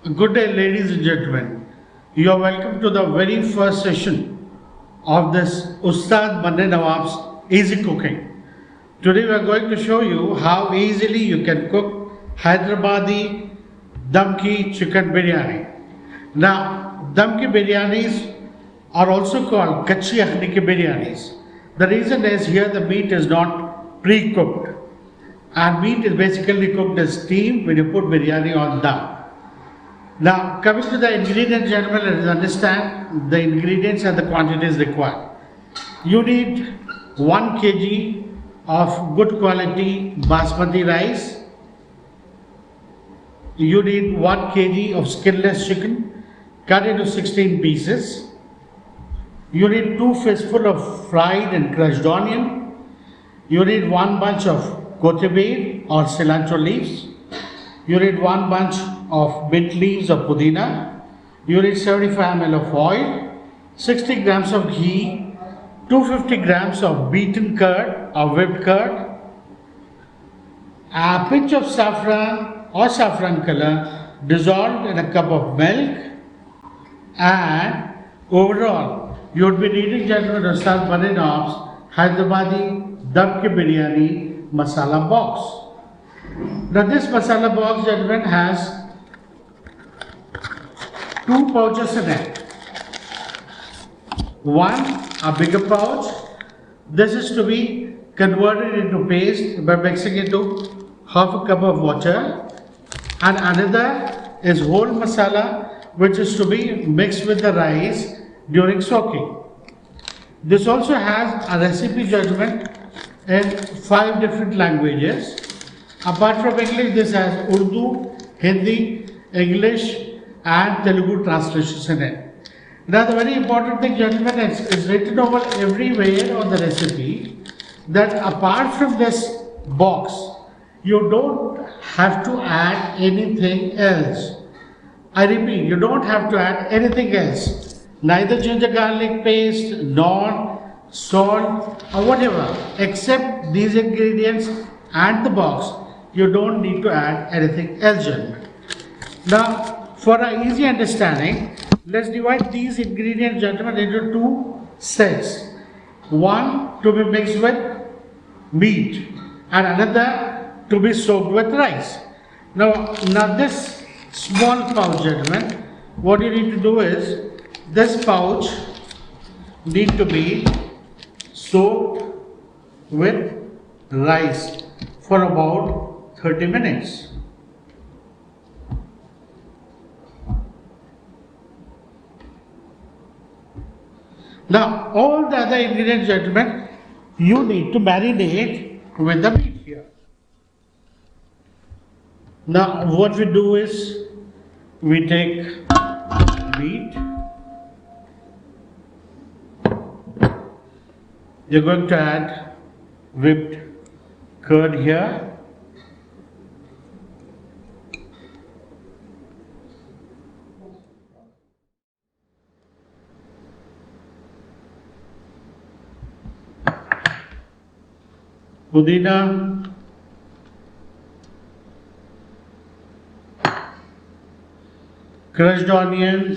Good day, ladies and gentlemen. You are welcome to the very first session of this Ustad Bande Nawab's Easy Cooking. Today we are going to show you how easily you can cook Hyderabadi Damki Chicken Biryani. Now, Damki Biryanis are also called Kachi Akhni Ki Biryanis. The reason is here the meat is not pre-cooked, and meat is basically cooked as steam when you put biryani on dum. Now, coming to the ingredients, gentlemen, let us understand the ingredients and the quantities required. You need 1 kg of good quality basmati rice. You need 1 kg of skinless chicken cut into 16 pieces. You need 2 fistfuls of fried and crushed onion. You need 1 bunch of kothimir or cilantro leaves. You need 1 bunch of mint leaves of pudina. You need 75 ml of oil, 60 grams of ghee, 250 grams of beaten curd or whipped curd, a pinch of saffron or saffron color dissolved in a cup of milk, and overall you would be needing, gentlemen, Ustad Bande Nawab's Hyderabadi Dum Ki Biryani masala box. Now this masala box, gentlemen, has 2 pouches in it. One, a bigger pouch. This is to be converted into paste by mixing into half a cup of water. And another is whole masala, which is to be mixed with the rice during soaking. This also has a recipe, gentlemen, in 5 different languages. Apart from English, this has Urdu, Hindi, English, and Telugu translations in it. Now, the very important thing, gentlemen, is written over everywhere on the recipe that apart from this box, you don't have to add anything else. I repeat, you don't have to add anything else. Neither ginger garlic paste, nor salt, or whatever, except these ingredients and the box. You don't need to add anything else, gentlemen. Now, for our easy understanding, let's divide these ingredients, gentlemen, into 2 sets. One to be mixed with meat and another to be soaked with rice. Now this small pouch, gentlemen, what you need to do is, this pouch need to be soaked with rice for about 30 minutes. Now, all the other ingredients, gentlemen, you need to marinate with the meat here. Now, what we do is, we take meat. You're going to add whipped curd here. Pudina, crushed onion,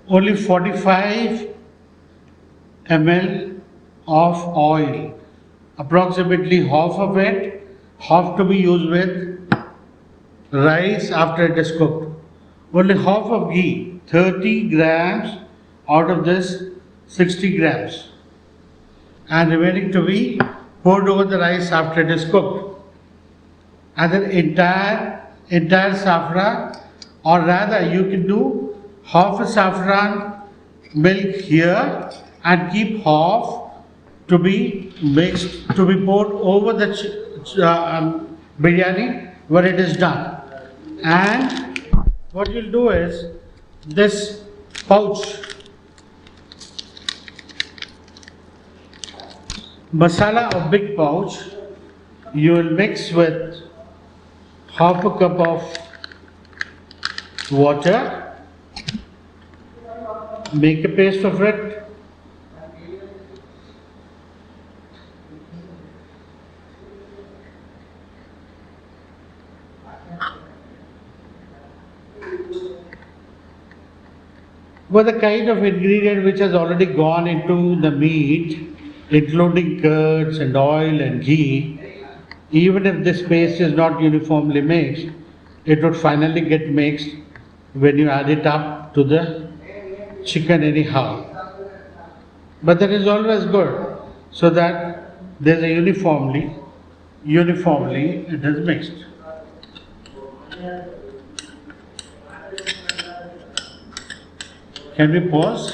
only 45 ml of oil, approximately half of it, half to be used with rice after it is cooked. Only half of ghee, 30 grams out of this 60 grams, and remaining to be poured over the rice after it is cooked. And then entire saffron, or rather you can do half a saffron milk here and keep half to be mixed, to be poured over the biryani when it is done. And what you'll do is, this pouch masala of big pouch, you will mix with half a cup of water, make a paste of it, Well, the kind of ingredient which has already gone into the meat, including curds and oil and ghee, even if this paste is not uniformly mixed, it would finally get mixed when you add it up to the chicken anyhow. But that is always good so that there's a uniformly it is mixed. Can we pause?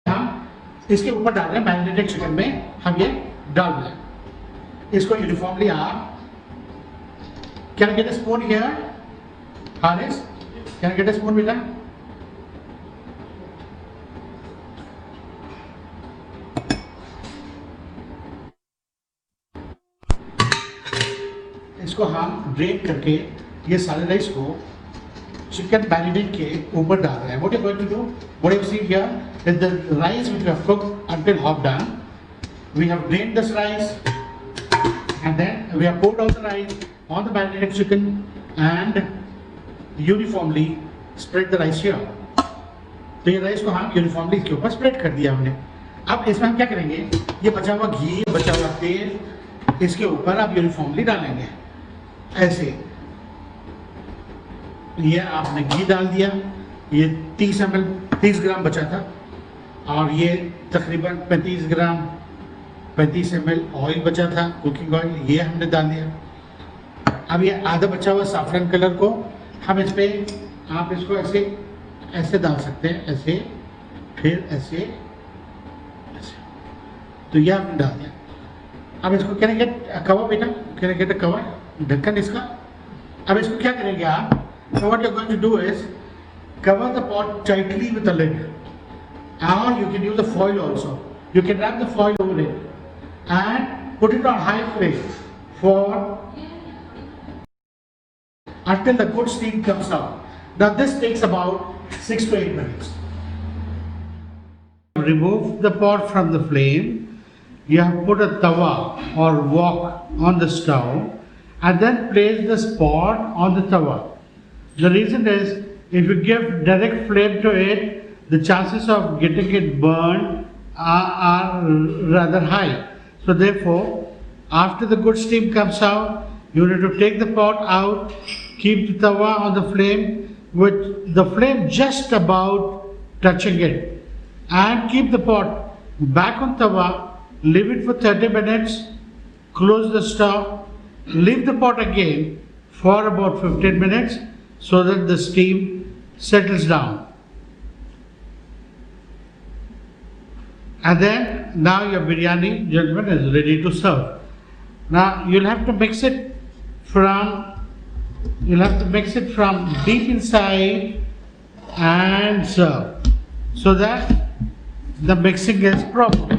हम इसके ऊपर डाल रहे हैं marinated chicken में हम ये डाल रहे हैं इसको यूनिफॉर्मली आप Can I get a spoon here? Haris, can I get a spoon बेटा? इसको हम ड्रेन करके ये सारे राइस को चिकन मैरिनेट के ऊपर डाल रहे हैं. What you going to do? What you see here is the rice which we have cooked until half done. We have drained this rice and then we have poured out the rice on the marinated chicken and uniformly spread the rice here. तो ये rice को हम uniformly इसके ऊपर spread कर दिया हमने. अब इसमें हम क्या करेंगे, ये बचा हुआ घी बचा हुआ तेल इसके ऊपर आप यूनिफॉर्मली डालेंगे ऐसे. ये आपने घी डाल दिया, ये 30 ग्राम बचा था और ये तकरीबन 35 ml ऑयल बचा था, कुकिंग ऑयल, ये हमने डाल दिया. अब ये आधा बचा हुआ साफरन कलर को हम इस पे आप इसको ऐसे डाल सकते हैं, ऐसे फिर ऐसे. तो ये आपने डाल दिया. अब इसको क्या गेट कवर बेटा, क्या गेट कवर ढक्कन इसका. अब इसको क्या करेंगे आप, so what you're going to do is cover the pot tightly with a lid, or you can use the foil also. You can wrap the foil over it and put it on high flame for until the good steam comes out. Now this takes about 6 to 8 minutes. Remove the pot from the flame. You have put a tawa or wok on the stove and then place this pot on the tawa. The reason is, if you give direct flame to it, the chances of getting it burned are rather high. So therefore, after the good steam comes out, you need to take the pot out, keep the tawa on the flame with the flame just about touching it, and keep the pot back on tawa, leave it for 30 minutes, close the stove, leave the pot again for about 15 minutes so that the steam settles down. And then now your biryani, gentlemen, is ready to serve. Now you'll have to mix it from deep inside and serve so that the mixing is proper.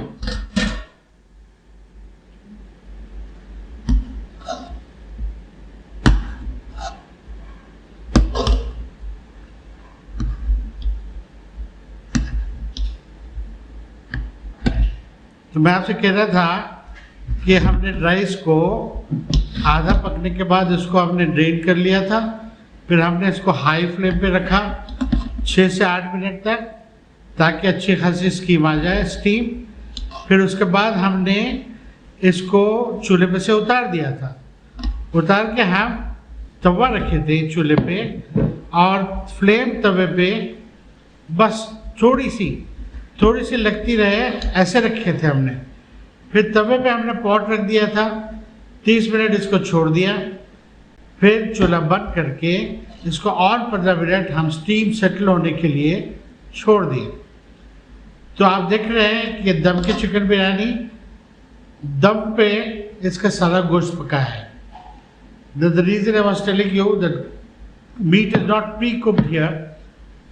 तो मैं आपसे कह रहा था कि हमने rice को आधा पकने के बाद इसको हमने ड्रेन कर लिया था, फिर हमने इसको हाई फ्लेम पे रखा 6 से 8 मिनट तक ताकि अच्छी खासी स्टीम आ जाए स्टीम. फिर उसके बाद हमने इसको चूल्हे पे से उतार दिया था. उतार के हम तवा रखे थे चूल्हे पे और फ्लेम तवे पे बस थोड़ी सी लगती रहे ऐसे रखे थे हमने. फिर तवे पे हमने पॉट रख दिया था, 30 मिनट इसको छोड़ दिया, फिर चूल्हा बंद करके इसको और 15 मिनट हम स्टीम सेटल होने के लिए छोड़ दिए. तो आप देख रहे हैं कि दम की चिकन बिरयानी दम पे इसका सारा गोश्त पका है. The reason I was telling you that meat is not pre-cooked here.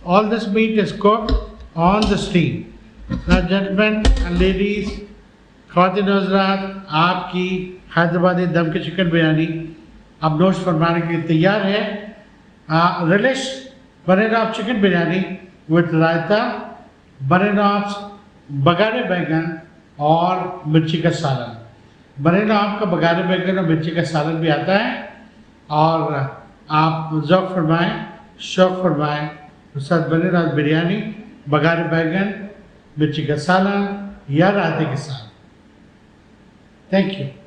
All this meat is cooked on the steam. Now, gentlemen and ladies, ख़वातीन हज़रात, आपकी हैदराबादी दम की चिकन बिरयानी अब नोश फरमाने के लिए तैयार है. रिलिश बनेगा चिकन बिरयानी विद रायता, बनेगा बगारे बैंगन और मिर्ची का सालन. बनेगा आपका बगारे बैंगन और मिर्ची का सालन भी आता है और आप ज़ौक़ फरमाएँ, शौक़ फरमाएँ, उसके साथ बने रात बिरयानी, बघारे बैगन, मिर्ची का सालन या रायते के साथ। Thank you.